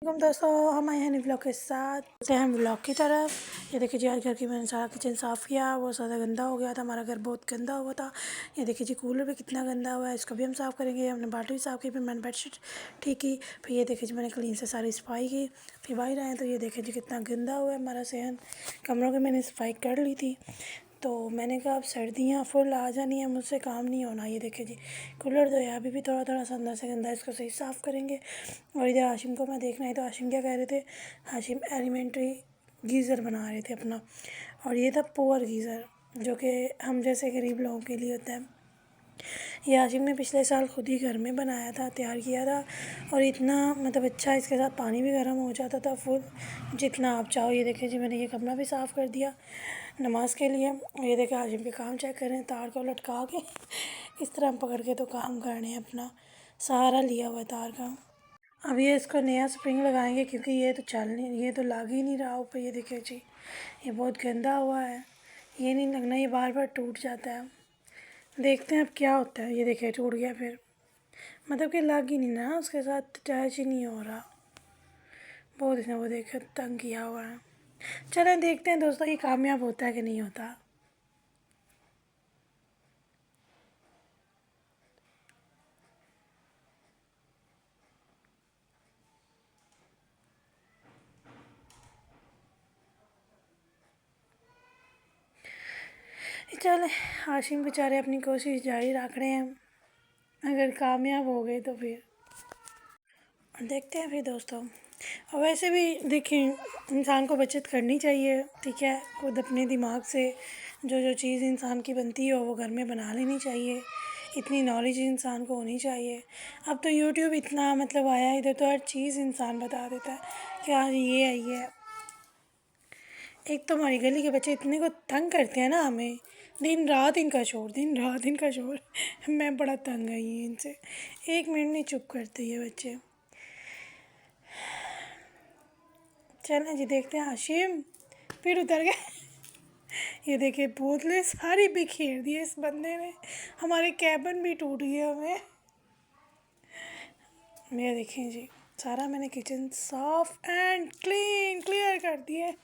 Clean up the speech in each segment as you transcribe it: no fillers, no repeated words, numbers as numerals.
दोस्तों, हम आए हैं न्यू ब्लॉग के साथ से हम ब्लॉग की तरफ। ये देखिए जी, आज घर की मैंने सारा किचन साफ़ किया। वो सारा गंदा हो गया था, हमारा घर बहुत गंदा हुआ था। ये देखिए जी, कूलर भी कितना गंदा हुआ है, इसको भी हम साफ़ करेंगे। हमने बाल्टी भी साफ़ की, फिर मैंने बेडशीट ठीक की। फिर ये देखिए जी, मैंने क्लीन से सारी सफाई की। फिर बाहर आए तो ये देखिए जी, कितना गंदा हुआ है हमारा सहन। कमरों की मैंने सफाई कर ली थी, तो मैंने कहा अब सर्दियाँ फुल आ जानी है, मुझसे काम नहीं होना। ये देखे जी, कूलर तो है, अभी भी थोड़ा थोड़ा सा अंदर से गंदा है, इसको सही साफ़ करेंगे। और इधर हाशिम को मैं देखना है, तो हाशिम क्या कह रहे थे, हाशिम एलिमेंट्री गीज़र बना रहे थे अपना। और ये था पुअर गीज़र, जो कि हम जैसे गरीब लोगों के लिए होता है। ये हाशिम ने पिछले साल ख़ुद ही घर में बनाया था, तैयार किया था। और इतना मतलब अच्छा, इसके साथ पानी भी गर्म हो जाता था फुल, जितना आप चाहो। ये देखिए जी, मैंने ये कमरा भी साफ़ कर दिया नमाज के लिए। ये देखिए हाशिम के काम चेक करें, तार को लटका के इस तरह पकड़ के तो काम करने हैं, अपना सहारा लिया हुआ है तार का। अब ये इसको नया स्प्रिंग लगाएंगे, क्योंकि ये तो चल नहीं, ये तो लग ही नहीं रहा ऊपर। ये देखिए जी, ये बहुत गंदा हुआ है, ये नहीं लगना, ये बार बार टूट जाता है। देखते हैं अब क्या होता है। ये देखिए टूट गया, फिर मतलब कि लग ही नहीं ना, उसके साथ अटैच ही नहीं हो रहा। बहुत इसने वो देखिए तंग किया हुआ है। चलें देखते हैं दोस्तों, ये कामयाब होता है कि नहीं होता। चलें, हाशिम बेचारे अपनी कोशिश जारी रख रहे हैं, अगर कामयाब हो गए तो फिर देखते हैं फिर दोस्तों। और वैसे भी देखिए, इंसान को बचत करनी चाहिए, ठीक है। खुद अपने दिमाग से जो जो चीज़ इंसान की बनती हो वो घर में बना लेनी चाहिए। इतनी नॉलेज इंसान को होनी चाहिए। अब तो यूट्यूब इतना मतलब आया है, इधर तो हर चीज़ इंसान बता देता है कि आज ये है ये है। एक तो हमारी गली के बच्चे इतने को तंग करते हैं ना हमें, दिन रात इनका शोर, दिन रात इनका शोर। मैं बड़ा तंग आई हूँ इनसे, 1 मिनट नहीं चुप करते ये बच्चे। चलें जी, देखते हैं। हाशिम फिर उतर गए। ये देखिए, बोतलें सारी बिखेर दी है इस बंदे ने, हमारे कैबिन भी टूट गया हमें। ये देखें जी, सारा मैंने किचन साफ एंड क्लियर कर दिया है।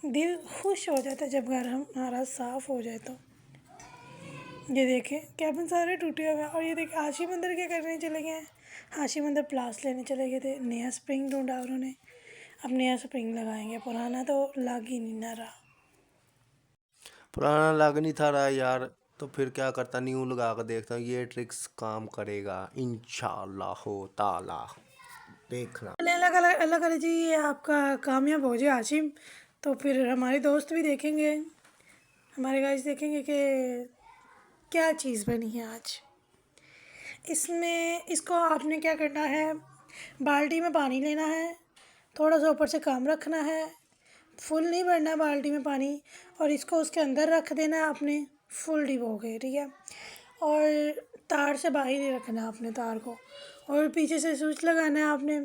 दिल खुश हो जाता है जब घर हमारा साफ़ हो जाए तो। ये देखें, कैबिन सारे टूटे हुए हैं। और ये देखें, हाशिम अंदर क्या करने चले गए हैं, हाशिम अंदर प्लास लेने चले गए थे। नया स्प्रिंग ढूंढा उन्होंने, अब नया स्प्रिंग लगाएंगे, पुराना तो लग ही नहीं ना रहा। पुराना लग नहीं था रहा यार, तो फिर क्या करता, न्यू लगा कर देखता हूँ, ये ट्रिक्स काम करेगा इंशाल्लाह ताला, देखना। अल्लाह अल्लाह अल्लाह करे जी, ये आपका कामयाब हो जाए हाशिम, तो फिर हमारे दोस्त भी देखेंगे, हमारे गाइस देखेंगे कि क्या चीज़ बनी है आज। इसमें इसको आपने क्या करना है, बाल्टी में पानी लेना है, थोड़ा सा ऊपर से काम रखना है, फुल नहीं भरना बाल्टी में पानी, और इसको उसके अंदर रख देना है आपने, फुल डिबो के, ठीक है। और तार से बाहर ही रखना है आपने तार को, और पीछे से स्विच लगाना है आपने।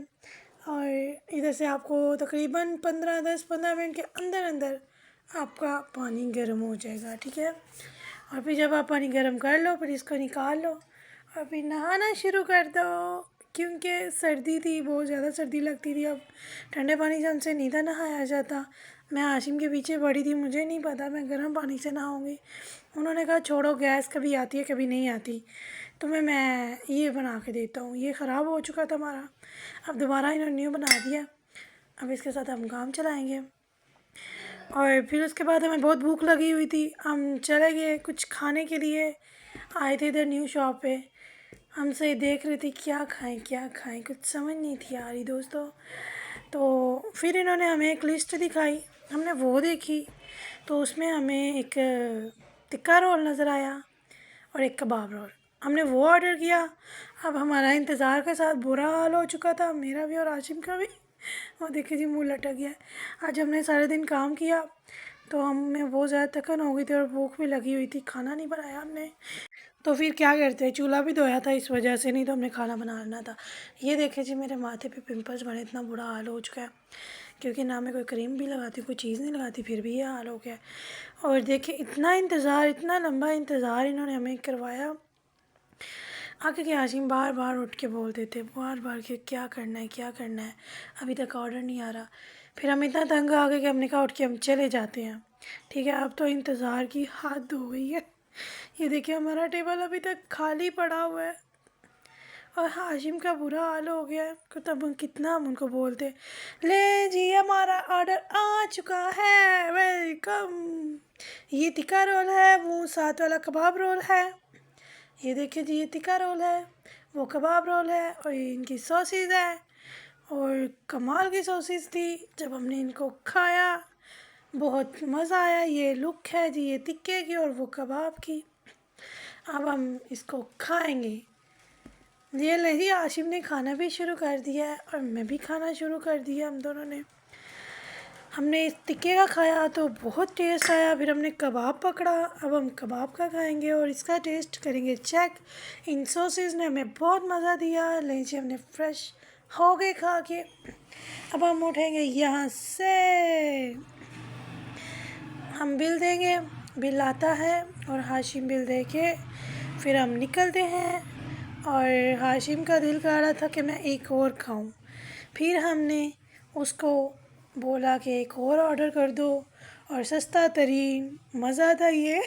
और इधर से आपको तकरीबन 15-10-15 मिनट के अंदर अंदर आपका पानी गर्म हो जाएगा, ठीक है। और फिर जब आप पानी गर्म कर लो, फिर इसको निकाल लो और फिर नहाना शुरू कर दो, क्योंकि सर्दी थी, बहुत ज़्यादा सर्दी लगती थी। अब ठंडे पानी से हमसे नहीं था नहाया जाता। मैं हाशिम के पीछे पड़ी थी, मुझे नहीं पता मैं गर्म पानी से नहाऊंगी। उन्होंने कहा छोड़ो, गैस कभी आती है कभी नहीं आती, तुम्हें मैं ये बना के देता हूँ। ये ख़राब हो चुका था हमारा, अब दोबारा इन्होंने न्यू बना दिया। अब इसके साथ हम काम चलाएँगे। और फिर उसके बाद हमें बहुत भूख लगी हुई थी, हम चले गए कुछ खाने के लिए। आए थे इधर न्यू शॉप पे, हमसे देख रहे थे क्या खाएं, कुछ समझ नहीं थी आ रही दोस्तों। तो फिर इन्होंने हमें एक लिस्ट दिखाई, हमने वो देखी, तो उसमें हमें एक टिक्का रोल नज़र आया और एक कबाब रोल, हमने वो ऑर्डर किया। अब हमारा इंतज़ार के साथ बुरा हाल हो चुका था, मेरा भी और आशिम का भी। वो देखिए जी, मुँह लटक गया। आज हमने सारे दिन काम किया, तो हमें बहुत ज़्यादा थकन हो गई थी और भूख भी लगी हुई थी, खाना नहीं बनाया हमने। तो फिर क्या करते हैं, चूल्हा भी धोया था इस वजह से, नहीं तो हमने खाना बनाना था। ये देखिए जी, मेरे माथे पे पिंपल्स बने, इतना बुरा हाल हो चुका है, क्योंकि ना मैं कोई क्रीम भी लगाती हूँ, कोई चीज़ नहीं लगाती, फिर भी ये हाल हो गया। और देखिए, इतना इंतज़ार, इतना लंबा इंतज़ार इन्होंने हमें करवाया। आगे के हाशिम बार बार उठ के बोलते थे, बार बार कि क्या करना है क्या करना है, अभी तक ऑर्डर नहीं आ रहा। फिर हम इतना तंग आ गए कि हमने कहा उठ के हम चले जाते हैं। ठीक है, अब तो इंतज़ार की हद हो गई है। ये देखिए हमारा टेबल अभी तक खाली पड़ा हुआ है और हाशिम का बुरा हाल हो गया है। तब हम कितना हम उनको बोलते, ले जी हमारा ऑर्डर आ चुका है, वेलकम। ये टिक्का रोल है, वो साथ वाला कबाब रोल है। ये देखिए जी, ये टिक्का रोल है, वो कबाब रोल है, और ये इनकी सॉसेज है। और कमाल की सॉसेज थी। जब हमने इनको खाया बहुत मज़ा आया। ये लुक है जी ये टिक्के की और वो कबाब की। अब हम इसको खाएंगे। ये नहीं, आशिम ने खाना भी शुरू कर दिया है और मैं भी खाना शुरू कर दिया। हम दोनों ने, हमने इस टिक्के का खाया तो बहुत टेस्ट आया। फिर हमने कबाब पकड़ा, अब हम कबाब का खाएंगे और इसका टेस्ट करेंगे चेक। इन सॉसेस ने हमें बहुत मज़ा दिया। लीजिए, हमने फ्रेश हो गए खा के। अब हम उठेंगे यहाँ से, हम बिल देंगे। बिल आता है और हाशिम बिल दे के फिर हम निकलते हैं। और हाशिम का दिल कर रहा था कि मैं एक और खाऊं। फिर हमने उसको बोला कि एक और ऑर्डर कर दो, और सस्ता तरीन मज़ा था ये।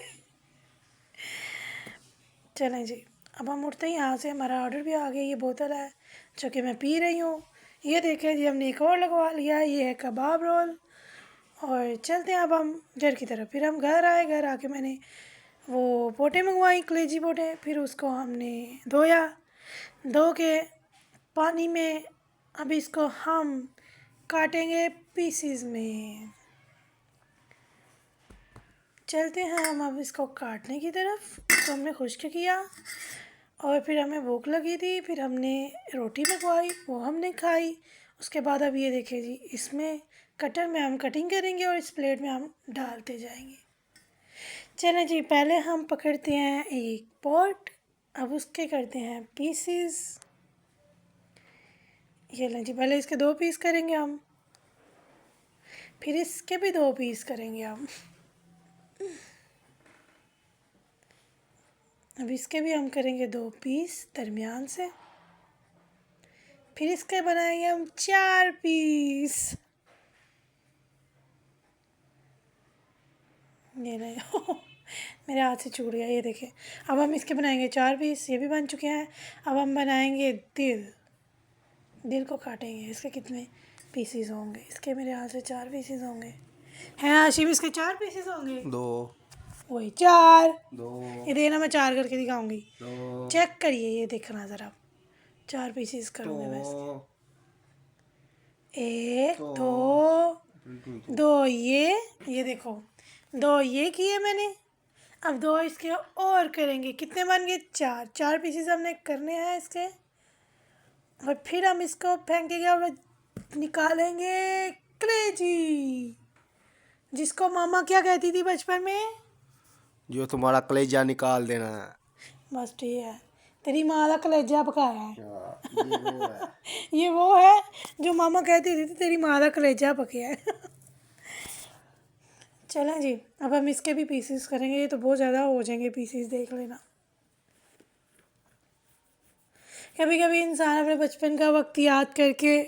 चलें जी, अब हम उठते हैं यहाँ से। हमारा ऑर्डर भी आ गया। ये बोतल है जो कि मैं पी रही हूँ। ये देखें जी, हमने एक और लगवा लिया। ये है कबाब रोल। और चलते हैं अब हम घर की तरफ। फिर हम घर आए। घर आके मैंने वो पोटे मंगवाई, कलेजी पोटे। फिर उसको हमने धोया, धो के पानी में अब इसको हम काटेंगे पीसीज में। चलते हैं हम अब इसको काटने की तरफ। तो हमने खुश्क किया और फिर हमें भूख लगी थी। फिर हमने रोटी मंगवाई, वो हमने खाई। उसके बाद अब ये देखिए जी, इसमें कटर में हम कटिंग करेंगे और इस प्लेट में हम डालते जाएंगे। चलें जी, पहले हम पकड़ते हैं एक पॉट, अब उसके करते हैं पीसीज। ये लें जी, पहले इसके 2 पीस करेंगे हम, फिर इसके भी 2 पीस करेंगे हम। अब इसके भी हम करेंगे 2 पीस दरमियान से। फिर इसके बनाएंगे हम 4 पीस। ये नहीं मेरे हाथ से छूट गया। ये देखिए, अब हम इसके बनाएंगे 4 पीस। ये भी बन चुके हैं। अब हम बनाएंगे दिल। दिल को काटेंगे। इसके कितने पीसीज होंगे? इसके मेरे हाथ से 4 पीसीज होंगे। हैं आशिम, इसके 4 पीसीज होंगे? 2 वही 4। 2 ये देना, मैं 4 करके दिखाऊंगी। 2 चेक करिए, ये देखना ज़रा। 4 पीसीज करूँगी मैं इसके। 2 1 2 2 2। ये देखो, 2 ये किए मैंने। अब 2 इसके और करेंगे। कितने बन गए? 4। 4 पीसीज हमने करने हैं इसके। और फिर हम इसको फेंकेंगे और निकालेंगे कलेजी, जिसको मामा क्या कहती थी बचपन में? जो तुम्हारा कलेजा निकाल देना है। बस ठीक है, तेरी माँ का कलेजा पकाया है। ये वो है। ये वो है जो मामा कहती थी, तेरी माँ का कलेजा पकाया है। चलें जी, अब हम इसके भी पीसेस करेंगे। ये तो बहुत ज़्यादा हो जाएंगे पीसेस, देख लेना। कभी कभी इंसान अपने बचपन का वक्त याद करके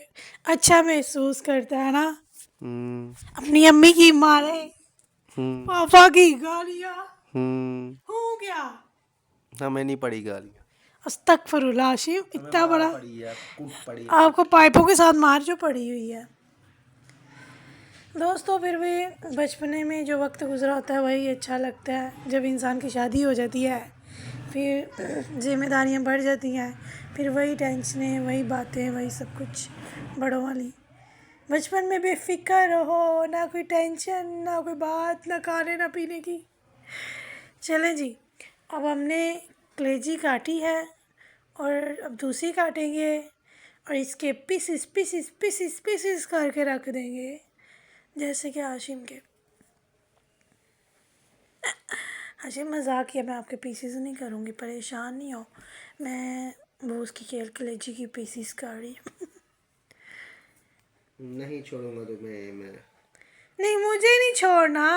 अच्छा महसूस करता है ना। अपनी अम्मी की मारे, पापा की गालियाँ। हो गया, हमें नहीं पड़ी गालियाँ। अस्तगफिरुल्लाह आशिम, इतना बड़ा पड़ी है, कूट पड़ी है। आपको पाइपों के साथ मार जो पड़ी हुई है। दोस्तों, फिर भी बचपने में जो वक्त गुजरा होता है वही अच्छा लगता है। जब इंसान की शादी हो जाती है, फिर जिम्मेदारियां बढ़ जाती हैं, फिर वही टेंशनें, वही बातें, वही सब कुछ बड़ों वाली। बचपन में बेफिक्र रहो, ना कोई टेंशन, ना कोई बात, ना खाने ना पीने की। चलें जी, अब हमने कलेजी काटी है और अब दूसरी काटेंगे और इसके पीसेस पीसेस पीसेस पीसेस करके रख देंगे, जैसे कि हाशिम के। हाशिम, मजाक किया, मैं आपके पीसेस नहीं करूँगी, परेशान नहीं हो। मैं वो उसकी कलेजी की पीसेस कर रही हूँ। नहीं छोड़ूंगा तुम्हें मैं। नहीं, मुझे नहीं छोड़ना।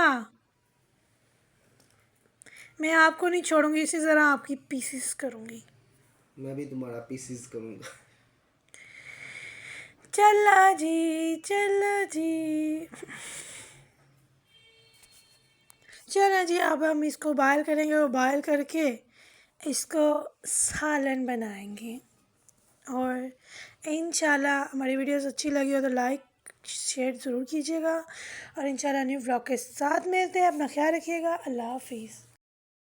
मैं आपको नहीं छोड़ूंगी, इसी तरह आपकी पीसेस करूँगी। मैं भी तुम्हारा पीसीस करूँगा। चला जी, चला जी। चलो जी, अब हम इसको बॉयल करेंगे, बॉयल करके इसको सालन बनाएंगे। और इंशाल्लाह हमारी वीडियोस अच्छी लगी हो तो लाइक शेयर ज़रूर कीजिएगा। और इंशाल्लाह न्यू व्लॉग के साथ मिलते हैं। अपना ख्याल रखिएगा। अल्लाह हाफिज़।